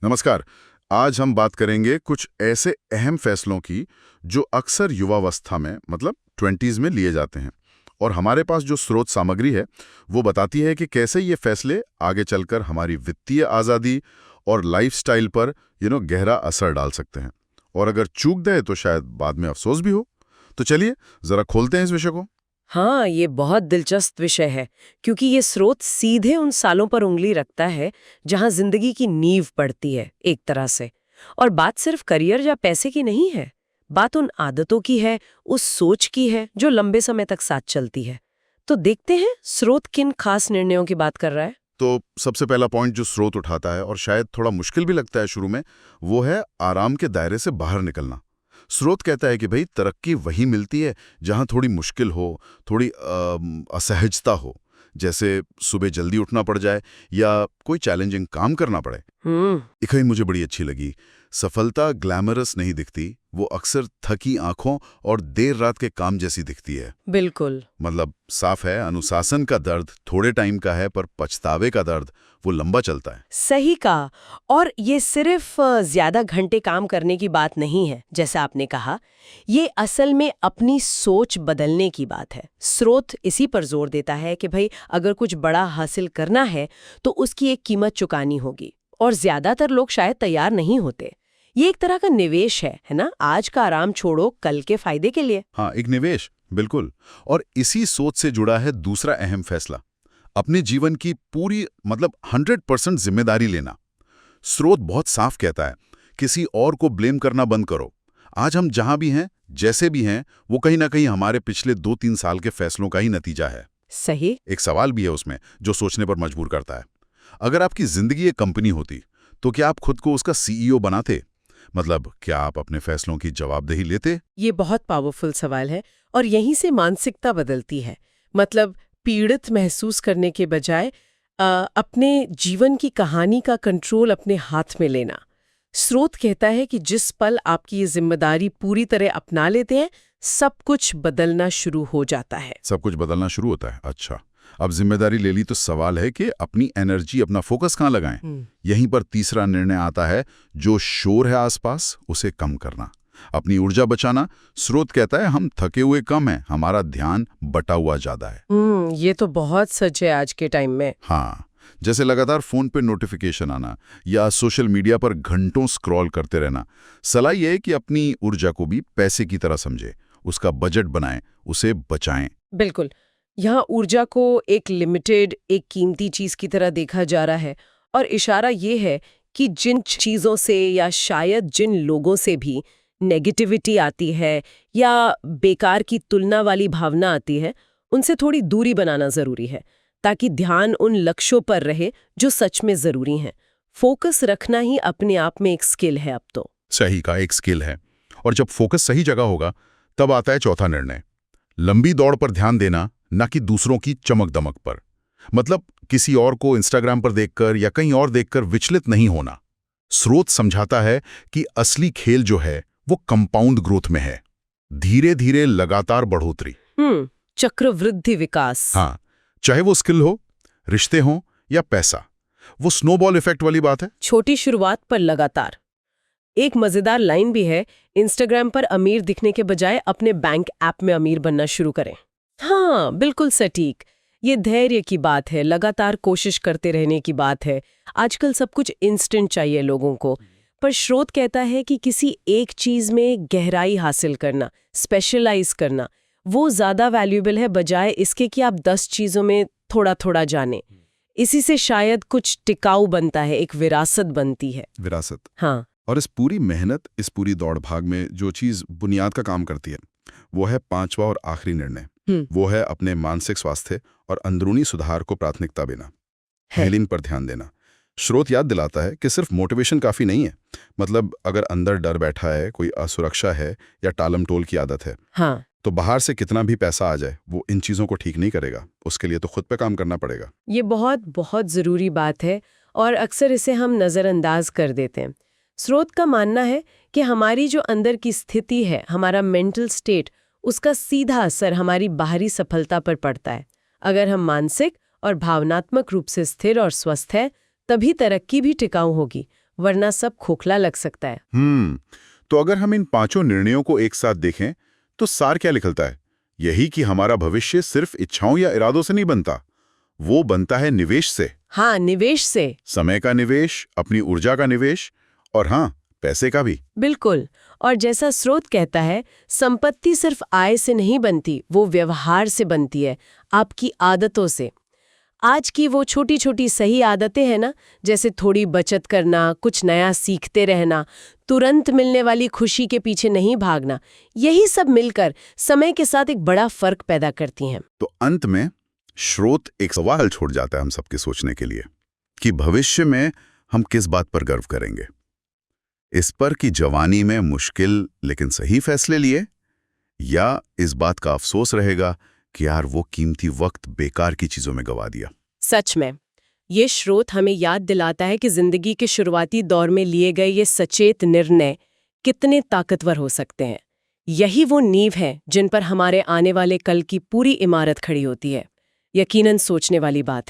नमस्कार। आज हम बात करेंगे कुछ ऐसे अहम फैसलों की जो अक्सर युवावस्था में मतलब 20s में लिए जाते हैं। और हमारे पास जो स्रोत सामग्री है वो बताती है कि कैसे ये फैसले आगे चलकर हमारी वित्तीय आज़ादी और लाइफस्टाइल पर गहरा असर डाल सकते हैं। और अगर चूक गए तो शायद बाद में अफसोस भी हो। तो चलिए जरा खोलते हैं इस विषय को। हाँ, ये बहुत दिलचस्प विषय है क्योंकि ये स्रोत सीधे उन सालों पर उंगली रखता है जहां जिंदगी की नींव पड़ती है एक तरह से। और बात सिर्फ करियर या पैसे की नहीं है, बात उन आदतों की है, उस सोच की है जो लंबे समय तक साथ चलती है। तो देखते हैं स्रोत किन खास निर्णयों की बात कर रहा है। तो सबसे पहला पॉइंट जो स्रोत उठाता है और शायद थोड़ा मुश्किल भी लगता है शुरू में, वो है आराम के दायरे से बाहर निकलना। स्रोत कहता है कि भाई तरक्की वहीं मिलती है जहां थोड़ी मुश्किल हो, थोड़ी असहजता हो, जैसे सुबह जल्दी उठना पड़ जाए या कोई चैलेंजिंग काम करना पड़े। हम्म। एक ही मुझे बड़ी अच्छी लगी। सफलता ग्लैमरस नहीं दिखती, वो अक्सर थकी आंखों और देर रात के काम जैसी दिखती है। बिल्कुल। मतलब साफ है, अनुशासन का दर्द थोड़े टाइम का है पर पछतावे का दर्द वो लंबा चलता है। सही कहा। और ये सिर्फ ज्यादा घंटे काम करने की बात नहीं है जैसा आपने कहा, ये असल में अपनी सोच बदलने की बात है। स्रोत इसी पर जोर देता है कि भाई अगर कुछ बड़ा हासिल करना है तो उसकी एक कीमत चुकानी होगी, और ज्यादातर लोग शायद तैयार नहीं होते। ये एक तरह का निवेश है ना, आज का आराम छोड़ो कल के फायदे के लिए। हाँ, एक निवेश, बिल्कुल। और इसी सोच से जुड़ा है दूसरा अहम फैसला, अपने जीवन की पूरी मतलब 100% जिम्मेदारी लेना। स्रोत बहुत साफ कहता है, किसी और को ब्लेम करना बंद करो। आज हम जहां भी हैं, जैसे भी हैं, वो कहीं ना कहीं हमारे पिछले 2-3 साल के फैसलों का ही नतीजा है। सही। एक सवाल भी है उसमें जो सोचने पर मजबूर करता है। अगर आपकी जिंदगी एक कंपनी होती तो क्या आप खुद को उसका सीईओ बनाते? मतलब क्या आप अपने फैसलों की जवाबदेही लेते? ये बहुत पावरफुल सवाल है, और यहीं से मानसिकता बदलती है। मतलब पीड़ित महसूस करने के बजाय अपने जीवन की कहानी का कंट्रोल अपने हाथ में लेना। स्रोत कहता है कि जिस पल आपकी ये जिम्मेदारी पूरी तरह अपना लेते हैं, सब कुछ बदलना शुरू हो जाता है। सब कुछ बदलना शुरू होता है। अच्छा, अब जिम्मेदारी ले ली तो सवाल है कि अपनी एनर्जी, अपना फोकस कहाँ लगाएं? यहीं पर तीसरा निर्णय आता है, जो शोर है आसपास उसे कम करना, अपनी ऊर्जा बचाना। स्रोत कहता है हम थके हुए कम हैं, हमारा ध्यान बटा हुआ ज्यादा है। ये तो बहुत सच है आज के टाइम में। हाँ, जैसे लगातार फोन पे नोटिफिकेशन आना या सोशल मीडिया पर घंटों स्क्रॉल करते रहना। सलाह यह है कि अपनी ऊर्जा को भी पैसे की तरह समझे, उसका बजट बनाएं, उसे बचाएं। बिल्कुल। यहाँ ऊर्जा को एक लिमिटेड, एक कीमती चीज की तरह देखा जा रहा है, और इशारा ये है कि जिन चीजों से या शायद जिन लोगों से भी नेगेटिविटी आती है या बेकार की तुलना वाली भावना आती है, उनसे थोड़ी दूरी बनाना जरूरी है, ताकि ध्यान उन लक्ष्यों पर रहे जो सच में जरूरी हैं। फोकस रखना ही अपने आप में एक स्किल है अब तो। सही का एक स्किल है। और जब फोकस सही जगह होगा तब आता है चौथा निर्णय, लंबी दौड़ पर ध्यान देना, न कि दूसरों की चमक दमक पर। मतलब किसी और को इंस्टाग्राम पर देखकर या कहीं और देखकर विचलित नहीं होना। स्रोत समझाता है कि असली खेल जो है वो कंपाउंड ग्रोथ में है, धीरे धीरे लगातार बढ़ोतरी। चक्रवृद्धि विकास। हाँ, चाहे वो स्किल हो, रिश्ते हों या पैसा, वो स्नोबॉल इफेक्ट वाली बात है। छोटी शुरुआत पर लगातार। एक मजेदार लाइन भी है, इंस्टाग्राम पर अमीर दिखने के बजाय अपने बैंक ऐप में अमीर बनना शुरू करें। हाँ, बिल्कुल सटीक। ये धैर्य की बात है, लगातार कोशिश करते रहने की बात है। आजकल सब कुछ इंस्टेंट चाहिए लोगों को, पर स्रोत कहता है कि किसी एक चीज में गहराई हासिल करना, स्पेशलाइज करना, वो ज्यादा वैल्यूएबल है बजाय इसके कि आप 10 चीजों में थोड़ा थोड़ा जाने। इसी से शायद कुछ टिकाऊ बनता है, एक विरासत बनती है। विरासत। हाँ। और इस पूरी मेहनत, इस पूरी दौड़ भाग में जो चीज बुनियाद का काम करती है वो है पांचवा और आखिरी निर्णय। वो है अपने मानसिक स्वास्थ्य और अंदरूनी सुधार को प्राथमिकता देना, हेलिंग पर ध्यान देना। स्रोत याद दिलाता है कि सिर्फ मोटिवेशन काफी नहीं है। मतलब अगर अंदर डर बैठा है, कोई असुरक्षा है या टालम टोल की आदत है, हाँ, तो बाहर से कितना भी पैसा आ जाए वो इन चीजों को ठीक नहीं करेगा। उसके लिए तो खुद पे काम करना पड़ेगा। ये बहुत बहुत जरूरी बात है, और अक्सर इसे हम नजरअंदाज कर देते हैं। स्रोत का मानना है कि हमारी जो अंदर की स्थिति है, हमारा मेंटल स्टेट, उसका सीधा असर हमारी बाहरी सफलता पर पड़ता है। अगर हम मानसिक और भावनात्मक रूप से स्थिर और स्वस्थ हैं, तभी तरक्की भी टिकाऊ होगी, वरना सब खोखला लग सकता है। तो अगर हम इन 5 निर्णयों को एक साथ देखें तो सार क्या निकलता है? यही कि हमारा भविष्य सिर्फ इच्छाओं या इरादों से नहीं बनता, वो बनता है निवेश से। हाँ, निवेश से। समय का निवेश, अपनी ऊर्जा का निवेश, और हाँ, पैसे का भी। बिल्कुल। और जैसा स्रोत कहता है, संपत्ति सिर्फ आय से नहीं बनती, वो व्यवहार से बनती है, आपकी आदतों से। आज की वो छोटी छोटी सही आदतें हैं ना, जैसे थोड़ी बचत करना, कुछ नया सीखते रहना, तुरंत मिलने वाली खुशी के पीछे नहीं भागना, यही सब मिलकर समय के साथ एक बड़ा फर्क पैदा करती हैं। तो अंत में स्रोत एक सवाल छोड़ जाता है हम सबके सोचने के लिए कि भविष्य में हम किस बात पर गर्व करेंगे। इस पर कि जवानी में मुश्किल लेकिन सही फैसले लिए, या इस बात का अफसोस रहेगा कि यार वो कीमती वक्त बेकार की चीजों में गवा दिया। सच में ये स्रोत हमें याद दिलाता है कि जिंदगी के शुरुआती दौर में लिए गए ये सचेत निर्णय कितने ताकतवर हो सकते हैं। यही वो नींव है जिन पर हमारे आने वाले कल की पूरी इमारत खड़ी होती है। यकीनन सोचने वाली बात है।